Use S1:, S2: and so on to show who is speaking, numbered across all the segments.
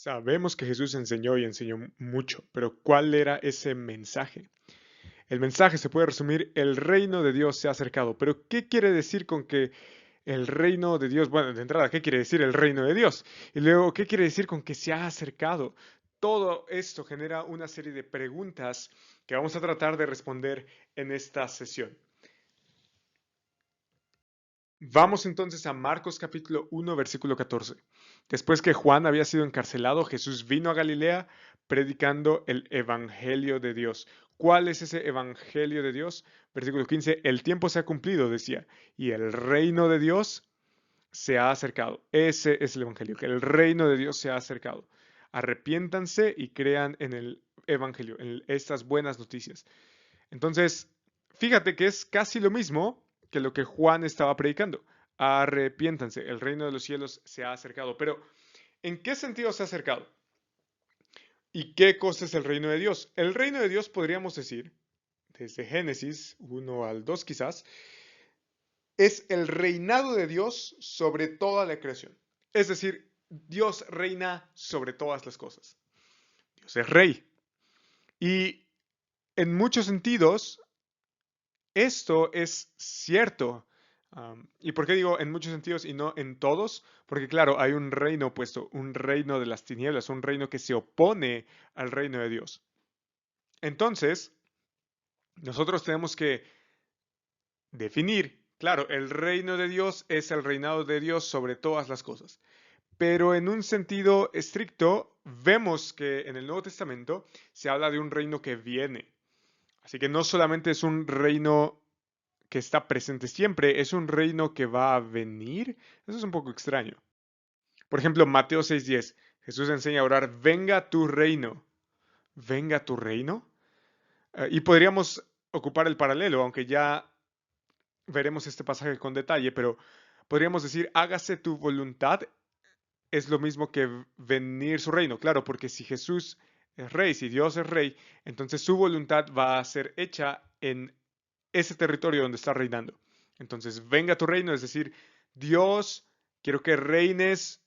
S1: Sabemos que Jesús enseñó y enseñó mucho, pero ¿cuál era ese mensaje? El mensaje se puede resumir: el reino de Dios se ha acercado. Pero ¿qué quiere decir con que el reino de Dios? Bueno, de entrada, ¿qué quiere decir el reino de Dios? Y luego, ¿qué quiere decir con que se ha acercado? Todo esto genera una serie de preguntas que vamos a tratar de responder en esta sesión. Vamos entonces a Marcos capítulo 1, versículo 14. Después que Juan había sido encarcelado, Jesús vino a Galilea predicando el Evangelio de Dios. ¿Cuál es ese Evangelio de Dios? Versículo 15, el tiempo se ha cumplido, decía, y el reino de Dios se ha acercado. Ese es el Evangelio, que el reino de Dios se ha acercado. Arrepiéntanse y crean en el Evangelio, en estas buenas noticias. Entonces, fíjate que es casi lo mismo que lo que Juan estaba predicando. Arrepiéntanse, el reino de los cielos se ha acercado. Pero, ¿en qué sentido se ha acercado? ¿Y qué cosa es el reino de Dios? El reino de Dios, podríamos decir, desde Génesis 1 al 2 quizás, es el reinado de Dios sobre toda la creación. Es decir, Dios reina sobre todas las cosas. Dios es rey. Y en muchos sentidos, esto es cierto. ¿Y por qué digo en muchos sentidos y no en todos? Porque claro, hay un reino opuesto, un reino de las tinieblas, un reino que se opone al reino de Dios. Entonces, nosotros tenemos que definir, claro, el reino de Dios es el reinado de Dios sobre todas las cosas. Pero en un sentido estricto, vemos que en el Nuevo Testamento se habla de un reino que viene. Así que no solamente es un reino que está presente siempre, es un reino que va a venir. Eso es un poco extraño. Por ejemplo, Mateo 6:10, Jesús enseña a orar: venga tu reino. ¿Venga tu reino? Y podríamos ocupar el paralelo, aunque ya veremos este pasaje con detalle, pero podríamos decir: hágase tu voluntad. Es lo mismo que venir su reino, claro, porque si Jesús es rey, si Dios es rey, entonces su voluntad va a ser hecha en ese territorio donde está reinando. Entonces, venga tu reino, es decir, Dios, quiero que reines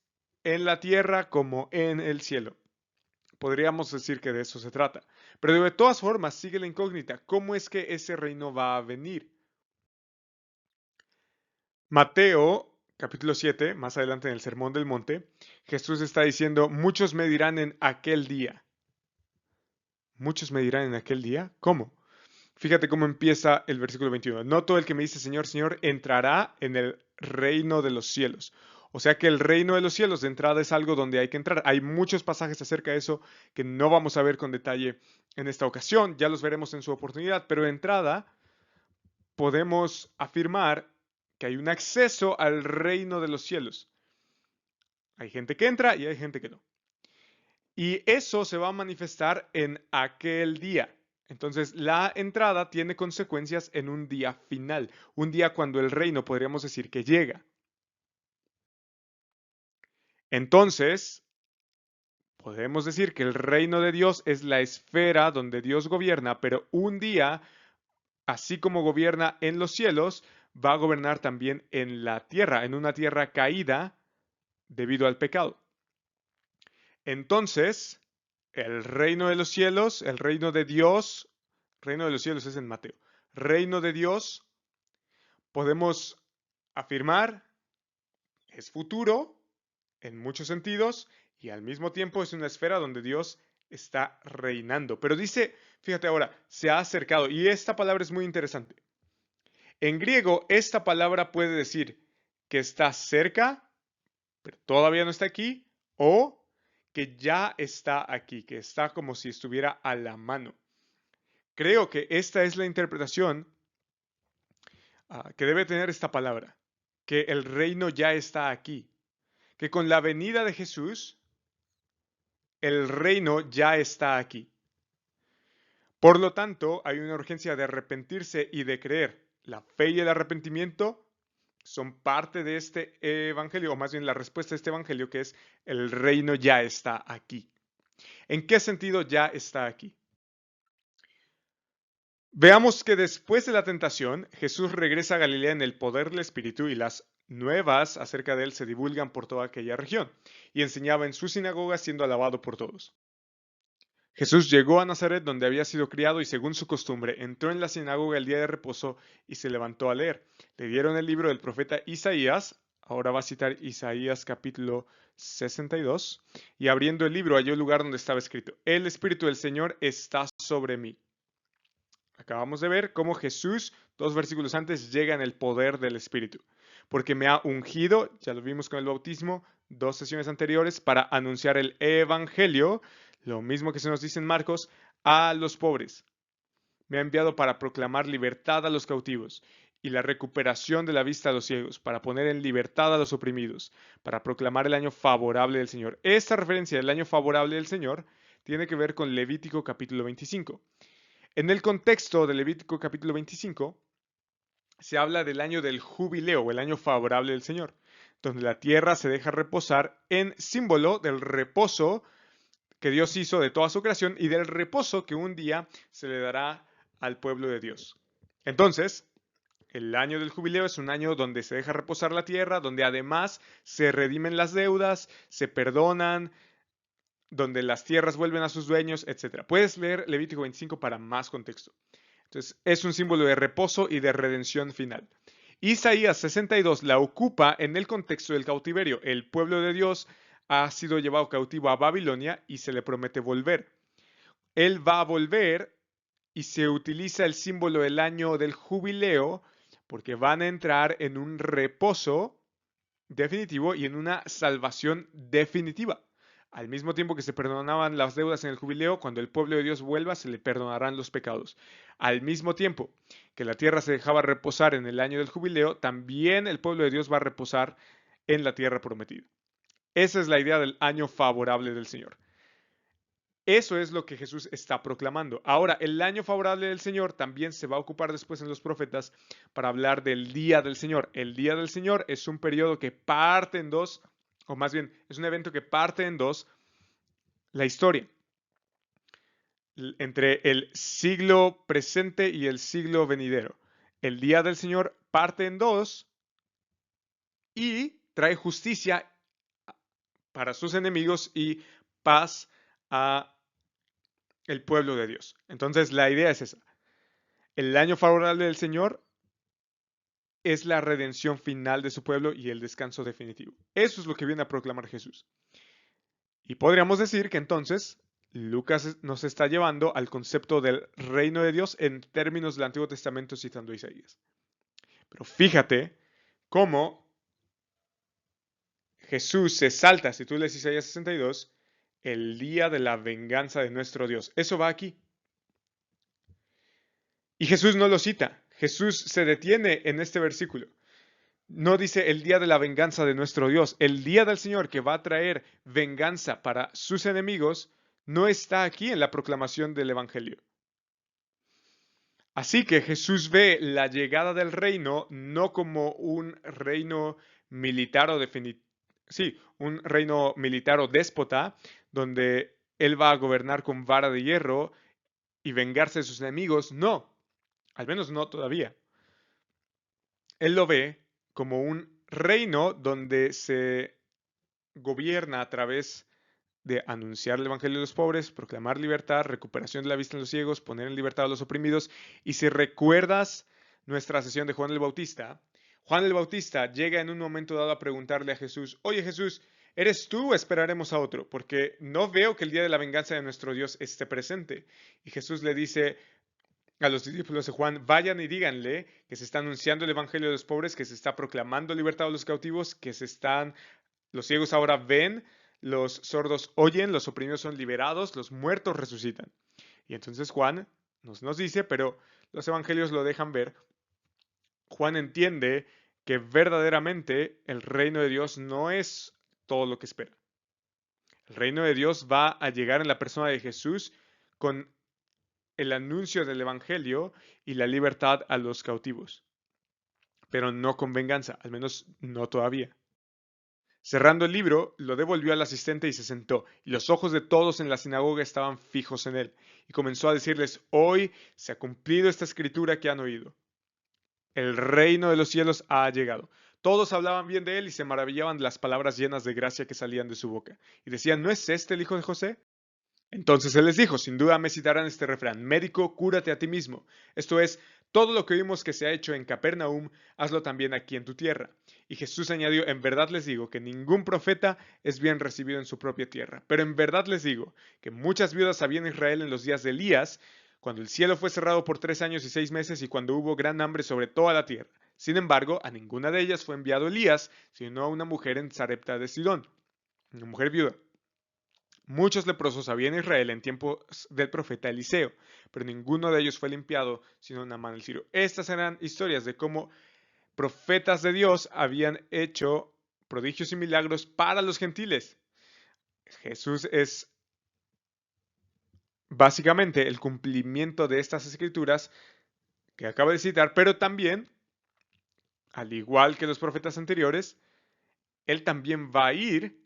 S1: en la tierra como en el cielo. Podríamos decir que de eso se trata. Pero de todas formas, sigue la incógnita. ¿Cómo es que ese reino va a venir? Mateo, capítulo 7, más adelante en el Sermón del Monte, Jesús está diciendo: muchos me dirán en aquel día. ¿Muchos me dirán en aquel día? ¿Cómo? Fíjate cómo empieza el versículo 21. No todo el que me dice Señor, Señor, entrará en el reino de los cielos. O sea que el reino de los cielos de entrada es algo donde hay que entrar. Hay muchos pasajes acerca de eso que no vamos a ver con detalle en esta ocasión. Ya los veremos en su oportunidad. Pero de entrada podemos afirmar que hay un acceso al reino de los cielos. Hay gente que entra y hay gente que no. Y eso se va a manifestar en aquel día. Entonces, la entrada tiene consecuencias en un día final, un día cuando el reino, podríamos decir, que llega. Entonces, podemos decir que el reino de Dios es la esfera donde Dios gobierna, pero un día, así como gobierna en los cielos, va a gobernar también en la tierra, en una tierra caída debido al pecado. Entonces, el reino de los cielos, el reino de Dios, reino de los cielos es en Mateo, reino de Dios, podemos afirmar, es futuro en muchos sentidos y al mismo tiempo es una esfera donde Dios está reinando. Pero dice, fíjate ahora, se ha acercado, y esta palabra es muy interesante. En griego, esta palabra puede decir que está cerca, pero todavía no está aquí, o que ya está aquí, que está como si estuviera a la mano. Creo que esta es la interpretación que debe tener esta palabra, que el reino ya está aquí, que con la venida de Jesús, el reino ya está aquí. Por lo tanto, hay una urgencia de arrepentirse y de creer. La fe y el arrepentimiento son parte de este evangelio, o más bien la respuesta a este evangelio, que es: el reino ya está aquí. ¿En qué sentido ya está aquí? Veamos que después de la tentación, Jesús regresa a Galilea en el poder del Espíritu y las nuevas acerca de él se divulgan por toda aquella región, y enseñaba en su sinagoga siendo alabado por todos. Jesús llegó a Nazaret donde había sido criado y según su costumbre entró en la sinagoga el día de reposo y se levantó a leer. Le dieron el libro del profeta Isaías, ahora va a citar Isaías capítulo 62, y abriendo el libro halló el lugar donde estaba escrito, el Espíritu del Señor está sobre mí. Acabamos de ver cómo Jesús, 2 versículos antes, llega en el poder del Espíritu, porque me ha ungido, ya lo vimos con el bautismo, 2 sesiones anteriores, para anunciar el Evangelio, lo mismo que se nos dice en Marcos, a los pobres. Me ha enviado para proclamar libertad a los cautivos y la recuperación de la vista a los ciegos, para poner en libertad a los oprimidos, para proclamar el año favorable del Señor. Esta referencia del año favorable del Señor tiene que ver con Levítico capítulo 25. En el contexto de Levítico capítulo 25, se habla del año del jubileo o el año favorable del Señor, donde la tierra se deja reposar en símbolo del reposo que Dios hizo de toda su creación y del reposo que un día se le dará al pueblo de Dios. Entonces, el año del jubileo es un año donde se deja reposar la tierra, donde además se redimen las deudas, se perdonan, donde las tierras vuelven a sus dueños, etc. Puedes leer Levítico 25 para más contexto. Entonces, es un símbolo de reposo y de redención final. Isaías 62 la ocupa en el contexto del cautiverio. El pueblo de Dios ha sido llevado cautivo a Babilonia y se le promete volver. Él va a volver y se utiliza el símbolo del año del jubileo porque van a entrar en un reposo definitivo y en una salvación definitiva. Al mismo tiempo que se perdonaban las deudas en el jubileo, cuando el pueblo de Dios vuelva, se le perdonarán los pecados. Al mismo tiempo que la tierra se dejaba reposar en el año del jubileo, también el pueblo de Dios va a reposar en la tierra prometida. Esa es la idea del año favorable del Señor. Eso es lo que Jesús está proclamando. Ahora, el año favorable del Señor también se va a ocupar después en los profetas para hablar del día del Señor. El día del Señor es un periodo que parte en dos, o más bien, es un evento que parte en dos la historia. Entre el siglo presente y el siglo venidero. El día del Señor parte en dos y trae justicia para sus enemigos y paz a el pueblo de Dios. Entonces la idea es esa. El año favorable del Señor es la redención final de su pueblo y el descanso definitivo. Eso es lo que viene a proclamar Jesús. Y podríamos decir que entonces Lucas nos está llevando al concepto del reino de Dios en términos del Antiguo Testamento citando a Isaías. Pero fíjate cómo Jesús se salta, si tú lees Isaías 62, el día de la venganza de nuestro Dios. Eso va aquí. Y Jesús no lo cita. Jesús se detiene en este versículo. No dice el día de la venganza de nuestro Dios. El día del Señor que va a traer venganza para sus enemigos no está aquí en la proclamación del Evangelio. Así que Jesús ve la llegada del reino no como un reino militar o un reino militar o déspota, donde él va a gobernar con vara de hierro y vengarse de sus enemigos. No, al menos no todavía. Él lo ve como un reino donde se gobierna a través de anunciar el Evangelio a los pobres, proclamar libertad, recuperación de la vista en los ciegos, poner en libertad a los oprimidos. Y si recuerdas nuestra sesión de Juan el Bautista llega en un momento dado a preguntarle a Jesús, oye Jesús, ¿eres tú o esperaremos a otro? Porque no veo que el día de la venganza de nuestro Dios esté presente. Y Jesús le dice a los discípulos de Juan, vayan y díganle que se está anunciando el Evangelio de los pobres, que se está proclamando libertad a los cautivos, los ciegos ahora ven, los sordos oyen, los oprimidos son liberados, los muertos resucitan. Y entonces Juan nos dice, pero los evangelios lo dejan ver, Juan entiende que verdaderamente el reino de Dios no es todo lo que espera. El reino de Dios va a llegar en la persona de Jesús con el anuncio del evangelio y la libertad a los cautivos, pero no con venganza, al menos no todavía. Cerrando el libro, lo devolvió al asistente y se sentó, y los ojos de todos en la sinagoga estaban fijos en él, y comenzó a decirles, hoy se ha cumplido esta escritura que han oído. El reino de los cielos ha llegado. Todos hablaban bien de él y se maravillaban de las palabras llenas de gracia que salían de su boca. Y decían, ¿no es este el hijo de José? Entonces él les dijo, sin duda me citarán este refrán, médico, cúrate a ti mismo. Esto es, todo lo que vimos que se ha hecho en Capernaum, hazlo también aquí en tu tierra. Y Jesús añadió, en verdad les digo que ningún profeta es bien recibido en su propia tierra. Pero en verdad les digo que muchas viudas había en Israel en los días de Elías, cuando el cielo fue cerrado por 3 años y 6 meses y cuando hubo gran hambre sobre toda la tierra. Sin embargo, a ninguna de ellas fue enviado Elías, sino a una mujer en Sarepta de Sidón, una mujer viuda. Muchos leprosos había en Israel en tiempos del profeta Eliseo, pero ninguno de ellos fue limpiado, sino Naamán el sirio. Estas eran historias de cómo profetas de Dios habían hecho prodigios y milagros para los gentiles. Jesús es básicamente el cumplimiento de estas escrituras que acabo de citar, pero también, al igual que los profetas anteriores, él también va a ir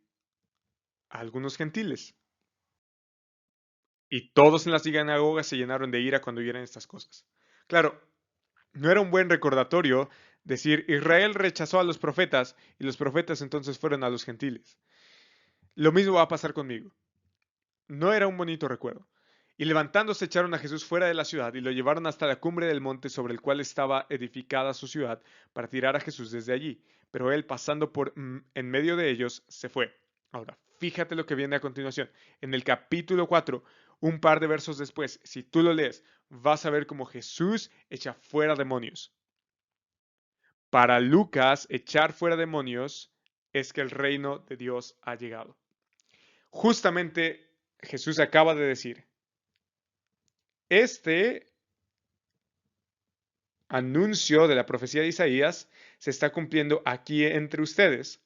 S1: a algunos gentiles. Y todos en la sinagoga se llenaron de ira cuando oyeron estas cosas. Claro, no era un buen recordatorio decir Israel rechazó a los profetas y los profetas entonces fueron a los gentiles. Lo mismo va a pasar conmigo. No era un bonito recuerdo. Y levantándose echaron a Jesús fuera de la ciudad y lo llevaron hasta la cumbre del monte sobre el cual estaba edificada su ciudad para tirar a Jesús desde allí. Pero él, pasando por en medio de ellos, se fue. Ahora, fíjate lo que viene a continuación. En el capítulo 4, un par de versos después, si tú lo lees, vas a ver cómo Jesús echa fuera demonios. Para Lucas, echar fuera demonios es que el reino de Dios ha llegado. Justamente Jesús acaba de decir, este anuncio de la profecía de Isaías se está cumpliendo aquí entre ustedes,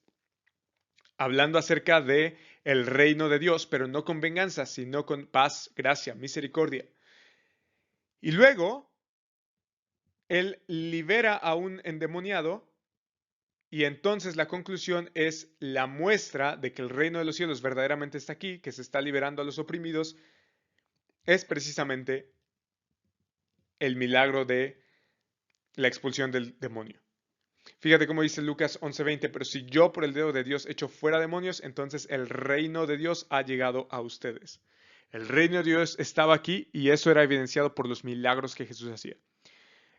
S1: hablando acerca de el reino de Dios, pero no con venganza, sino con paz, gracia, misericordia. Y luego, él libera a un endemoniado y entonces la conclusión es la muestra de que el reino de los cielos verdaderamente está aquí, que se está liberando a los oprimidos, es precisamente el milagro de la expulsión del demonio. Fíjate cómo dice Lucas 11:20, pero si yo por el dedo de Dios echo fuera demonios, entonces el reino de Dios ha llegado a ustedes. El reino de Dios estaba aquí y eso era evidenciado por los milagros que Jesús hacía.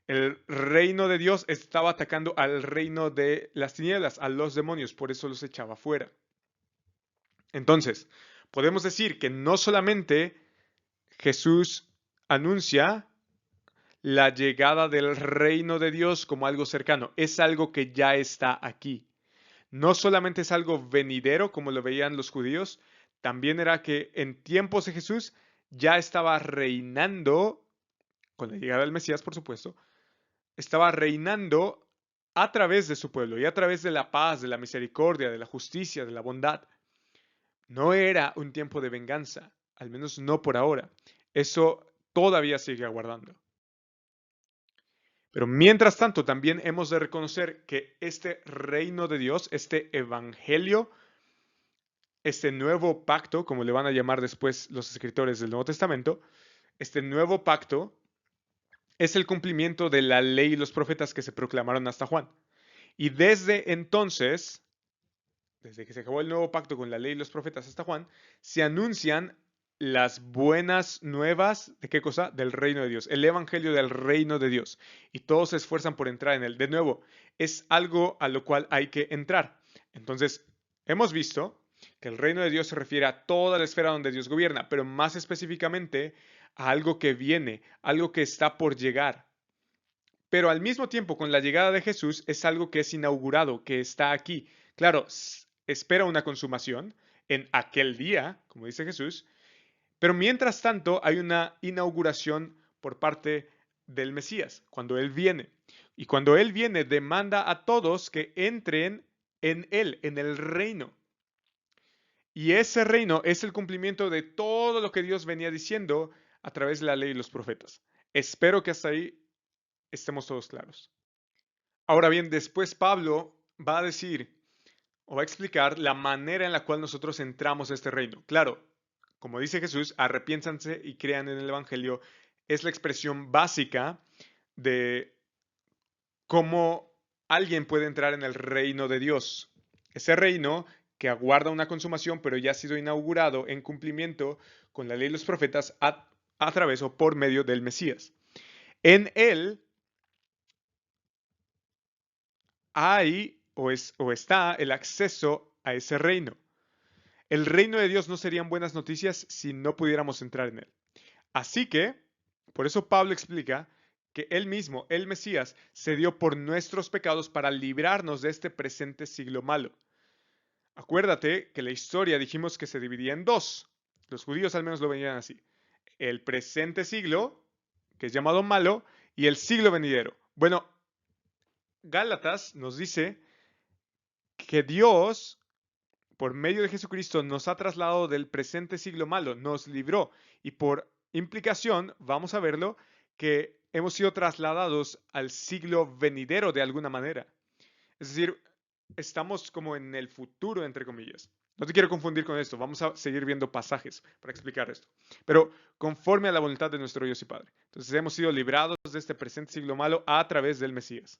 S1: El reino de Dios estaba atacando al reino de las tinieblas, a los demonios, por eso los echaba fuera. Entonces, podemos decir que no solamente Jesús anuncia la llegada del reino de Dios como algo cercano, es algo que ya está aquí. No solamente es algo venidero como lo veían los judíos, también era que en tiempos de Jesús ya estaba reinando, con la llegada del Mesías por supuesto, estaba reinando a través de su pueblo y a través de la paz, de la misericordia, de la justicia, de la bondad. No era un tiempo de venganza, al menos no por ahora. Eso todavía sigue aguardando. Pero mientras tanto, también hemos de reconocer que este reino de Dios, este evangelio, este nuevo pacto, como le van a llamar después los escritores del Nuevo Testamento, este nuevo pacto es el cumplimiento de la ley y los profetas que se proclamaron hasta Juan. Y desde entonces, desde que se acabó el nuevo pacto con la ley y los profetas hasta Juan, se anuncian las buenas nuevas de qué cosa? Del reino de Dios, el evangelio del reino de Dios. Y todos se esfuerzan por entrar en él. De nuevo, es algo a lo cual hay que entrar. Entonces, hemos visto que el reino de Dios se refiere a toda la esfera donde Dios gobierna, pero más específicamente a algo que viene, algo que está por llegar. Pero al mismo tiempo, con la llegada de Jesús, es algo que es inaugurado, que está aquí. Claro, espera una consumación en aquel día, como dice Jesús, pero mientras tanto hay una inauguración por parte del Mesías, cuando Él viene. Y cuando Él viene, demanda a todos que entren en Él, en el reino. Y ese reino es el cumplimiento de todo lo que Dios venía diciendo a través de la ley y los profetas. Espero que hasta ahí estemos todos claros. Ahora bien, después Pablo va a decir o va a explicar la manera en la cual nosotros entramos a este reino. Claro, como dice Jesús, arrepiéntanse y crean en el Evangelio, es la expresión básica de cómo alguien puede entrar en el reino de Dios. Ese reino que aguarda una consumación, pero ya ha sido inaugurado en cumplimiento con la ley de los profetas a través o por medio del Mesías. En él hay o está el acceso a ese reino. El reino de Dios no serían buenas noticias si no pudiéramos entrar en él. Así que, por eso Pablo explica que él mismo, el Mesías, se dio por nuestros pecados para librarnos de este presente siglo malo. Acuérdate que la historia dijimos que se dividía en dos. Los judíos al menos lo veían así. El presente siglo, que es llamado malo, y el siglo venidero. Bueno, Gálatas nos dice que Dios, por medio de Jesucristo, nos ha trasladado del presente siglo malo, nos libró. Y por implicación, vamos a verlo, que hemos sido trasladados al siglo venidero de alguna manera. Es decir, estamos como en el futuro, entre comillas. No te quiero confundir con esto, vamos a seguir viendo pasajes para explicar esto. Pero conforme a la voluntad de nuestro Dios y Padre. Entonces hemos sido librados de este presente siglo malo a través del Mesías.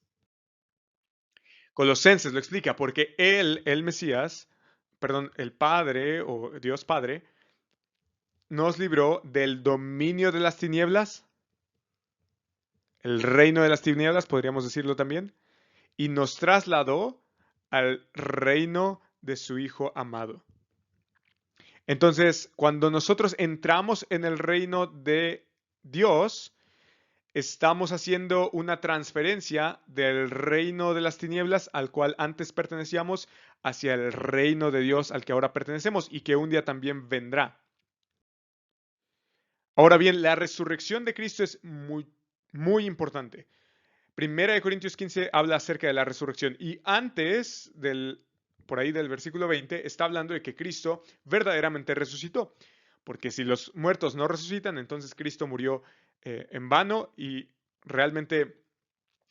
S1: Colosenses lo explica, porque él, el Mesías, perdón, el Padre o Dios Padre, nos libró del dominio de las tinieblas, el reino de las tinieblas, podríamos decirlo también, y nos trasladó al reino de su Hijo amado. Entonces, cuando nosotros entramos en el reino de Dios, estamos haciendo una transferencia del reino de las tinieblas al cual antes pertenecíamos hacia el reino de Dios al que ahora pertenecemos y que un día también vendrá. Ahora bien, la resurrección de Cristo es muy importante. Primera de Corintios 15 habla acerca de la resurrección y antes por ahí del versículo 20 está hablando de que Cristo verdaderamente resucitó. Porque si los muertos no resucitan, entonces Cristo murió en vano y realmente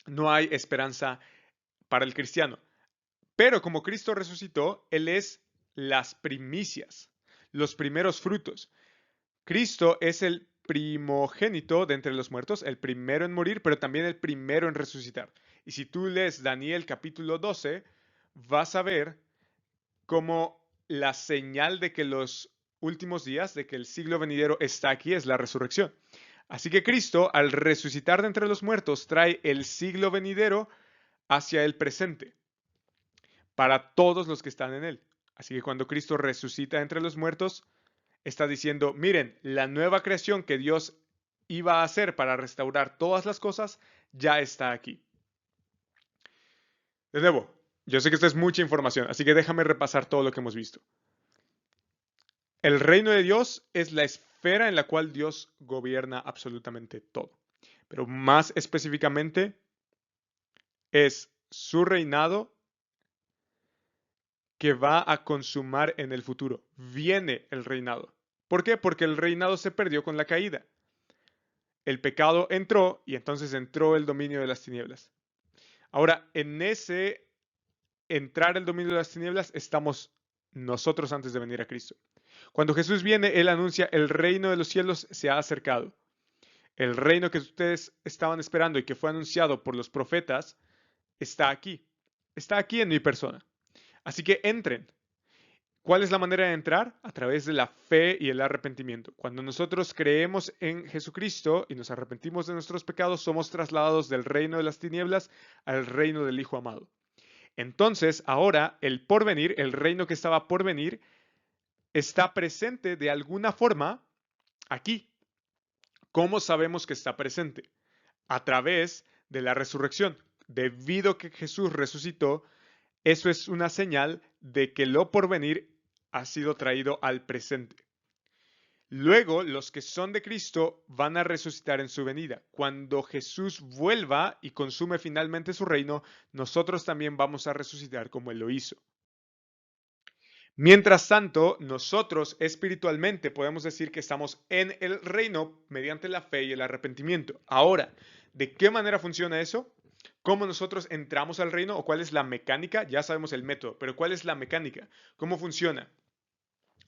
S1: no hay esperanza para el cristiano. Pero como Cristo resucitó, Él es las primicias, los primeros frutos. Cristo es el primogénito de entre los muertos, el primero en morir, pero también el primero en resucitar. Y si tú lees Daniel capítulo 12, vas a ver cómo la señal de que los últimos días, de que el siglo venidero está aquí, es la resurrección. Así que Cristo, al resucitar de entre los muertos, trae el siglo venidero hacia el presente para todos los que están en él. Así que cuando Cristo resucita entre los muertos, está diciendo, miren, la nueva creación que Dios iba a hacer para restaurar todas las cosas ya está aquí. De nuevo, yo sé que esta es mucha información, así que déjame repasar todo lo que hemos visto. El reino de Dios es la esfera en la cual Dios gobierna absolutamente todo. Pero más específicamente es su reinado que va a consumar en el futuro. Viene el reinado. ¿Por qué? Porque el reinado se perdió con la caída. El pecado entró y entonces entró el dominio de las tinieblas. Ahora, en ese entrar el dominio de las tinieblas estamos nosotros antes de venir a Cristo. Cuando Jesús viene, Él anuncia, el reino de los cielos se ha acercado. El reino que ustedes estaban esperando y que fue anunciado por los profetas está aquí. Está aquí en mi persona. Así que entren. ¿Cuál es la manera de entrar? A través de la fe y el arrepentimiento. Cuando nosotros creemos en Jesucristo y nos arrepentimos de nuestros pecados, somos trasladados del reino de las tinieblas al reino del Hijo amado. Entonces, ahora el porvenir, el reino que estaba por venir, está presente de alguna forma aquí. ¿Cómo sabemos que está presente? A través de la resurrección. Debido a que Jesús resucitó, eso es una señal de que lo porvenir ha sido traído al presente. Luego, los que son de Cristo van a resucitar en su venida. Cuando Jesús vuelva y consume finalmente su reino, nosotros también vamos a resucitar como Él lo hizo. Mientras tanto, nosotros espiritualmente podemos decir que estamos en el reino mediante la fe y el arrepentimiento. Ahora, ¿de qué manera funciona eso? ¿Cómo nosotros entramos al reino o cuál es la mecánica? Ya sabemos el método, pero ¿cuál es la mecánica? ¿Cómo funciona?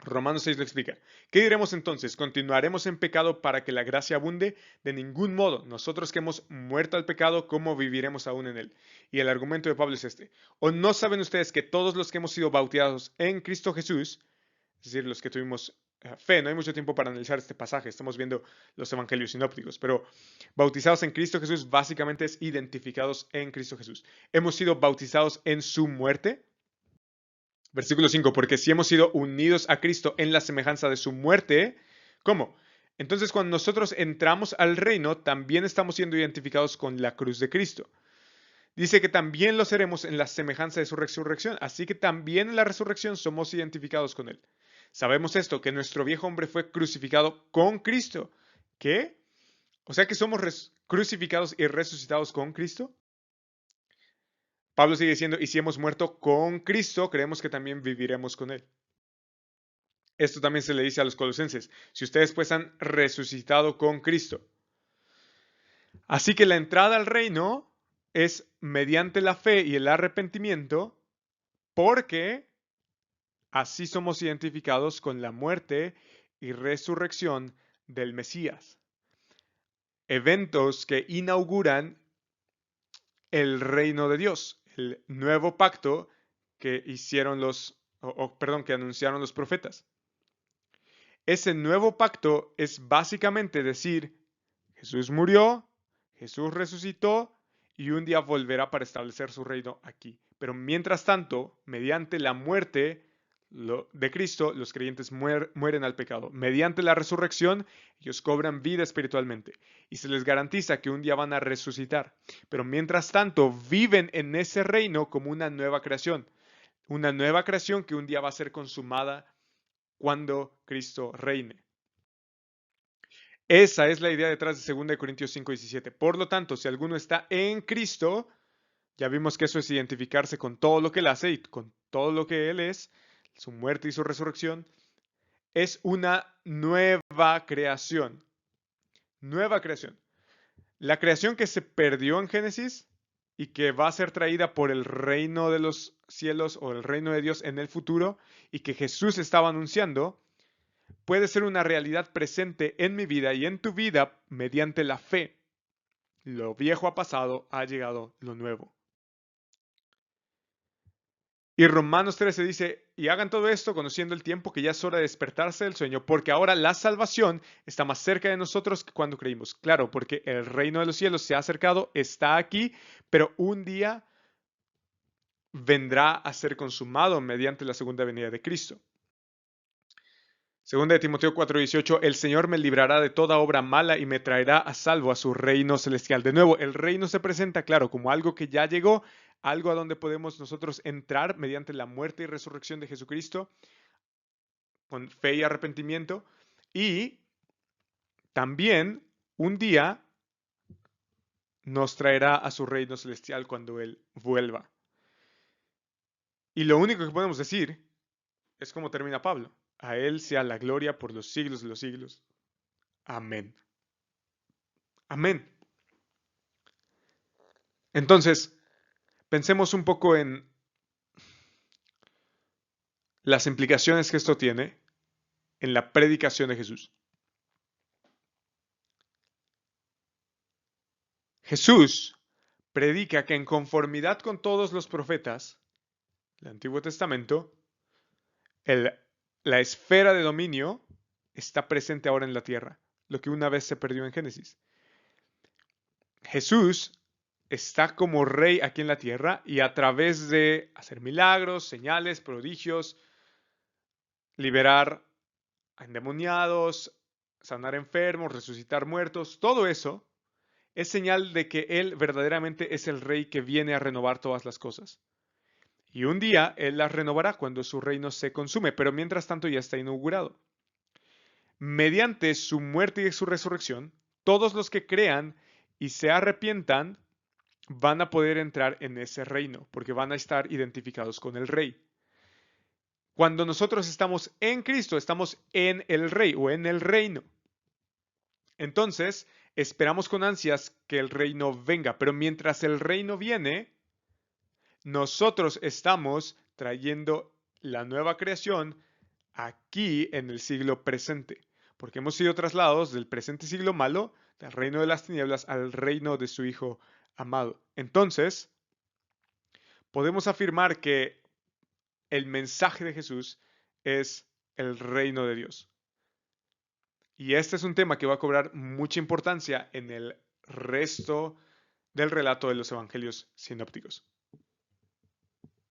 S1: Romanos 6 lo explica. ¿Qué diremos entonces? ¿Continuaremos en pecado para que la gracia abunde? De ningún modo. Nosotros que hemos muerto al pecado, ¿cómo viviremos aún en él? Y el argumento de Pablo es este. ¿O no saben ustedes que todos los que hemos sido bautizados en Cristo Jesús, es decir, los que tuvimos fe, no hay mucho tiempo para analizar este pasaje, estamos viendo los evangelios sinópticos, pero bautizados en Cristo Jesús básicamente es identificados en Cristo Jesús. Hemos sido bautizados en su muerte. Versículo 5, porque si hemos sido unidos a Cristo en la semejanza de su muerte, ¿cómo? Entonces cuando nosotros entramos al reino, también estamos siendo identificados con la cruz de Cristo. Dice que también lo seremos en la semejanza de su resurrección, así que también en la resurrección somos identificados con Él. Sabemos esto, que nuestro viejo hombre fue crucificado con Cristo. ¿Qué? O sea que somos crucificados y resucitados con Cristo. Pablo sigue diciendo, y si hemos muerto con Cristo, creemos que también viviremos con Él. Esto también se le dice a los colosenses, si ustedes pues han resucitado con Cristo. Así que la entrada al reino es mediante la fe y el arrepentimiento, porque así somos identificados con la muerte y resurrección del Mesías. Eventos que inauguran el reino de Dios, el nuevo pacto que hicieron que anunciaron los profetas. Ese nuevo pacto es básicamente decir, Jesús murió, Jesús resucitó y un día volverá para establecer su reino aquí. Pero mientras tanto, mediante la muerte de Cristo, los creyentes mueren al pecado. Mediante la resurrección, ellos cobran vida espiritualmente y se les garantiza que un día van a resucitar. Pero mientras tanto, viven en ese reino como una nueva creación que un día va a ser consumada cuando Cristo reine. Esa es la idea detrás de 2 Corintios 5:17. Por lo tanto, si alguno está en Cristo, ya vimos que eso es identificarse con todo lo que Él hace y con todo lo que Él es, su muerte y su resurrección, es una nueva creación. Nueva creación. La creación que se perdió en Génesis y que va a ser traída por el reino de los cielos o el reino de Dios en el futuro y que Jesús estaba anunciando, puede ser una realidad presente en mi vida y en tu vida mediante la fe. Lo viejo ha pasado, ha llegado lo nuevo. Y Romanos 13 dice, y hagan todo esto conociendo el tiempo que ya es hora de despertarse del sueño, porque ahora la salvación está más cerca de nosotros que cuando creímos. Claro, porque el reino de los cielos se ha acercado, está aquí, pero un día vendrá a ser consumado mediante la segunda venida de Cristo. Segunda de Timoteo 4:18, el Señor me librará de toda obra mala y me traerá a salvo a su reino celestial. De nuevo, el reino se presenta, claro, como algo que ya llegó, algo a donde podemos nosotros entrar mediante la muerte y resurrección de Jesucristo, con fe y arrepentimiento, y también un día nos traerá a su reino celestial cuando Él vuelva. Y lo único que podemos decir es como termina Pablo. A Él sea la gloria por los siglos de los siglos. Amén. Amén. Entonces, pensemos un poco en las implicaciones que esto tiene en la predicación de Jesús. Jesús predica que en conformidad con todos los profetas del Antiguo Testamento, la esfera de dominio está presente ahora en la tierra, lo que una vez se perdió en Génesis. Jesús está como rey aquí en la tierra y a través de hacer milagros, señales, prodigios, liberar a endemoniados, sanar enfermos, resucitar muertos, todo eso es señal de que Él verdaderamente es el rey que viene a renovar todas las cosas. Y un día Él las renovará cuando su reino se consume, pero mientras tanto ya está inaugurado. Mediante su muerte y su resurrección, todos los que crean y se arrepientan van a poder entrar en ese reino, porque van a estar identificados con el rey. Cuando nosotros estamos en Cristo, estamos en el rey o en el reino. Entonces, esperamos con ansias que el reino venga, pero mientras el reino viene, nosotros estamos trayendo la nueva creación aquí en el siglo presente, porque hemos sido trasladados del presente siglo malo, del reino de las tinieblas, al reino de su Hijo amado. Entonces, podemos afirmar que el mensaje de Jesús es el reino de Dios. Y este es un tema que va a cobrar mucha importancia en el resto del relato de los evangelios sinópticos.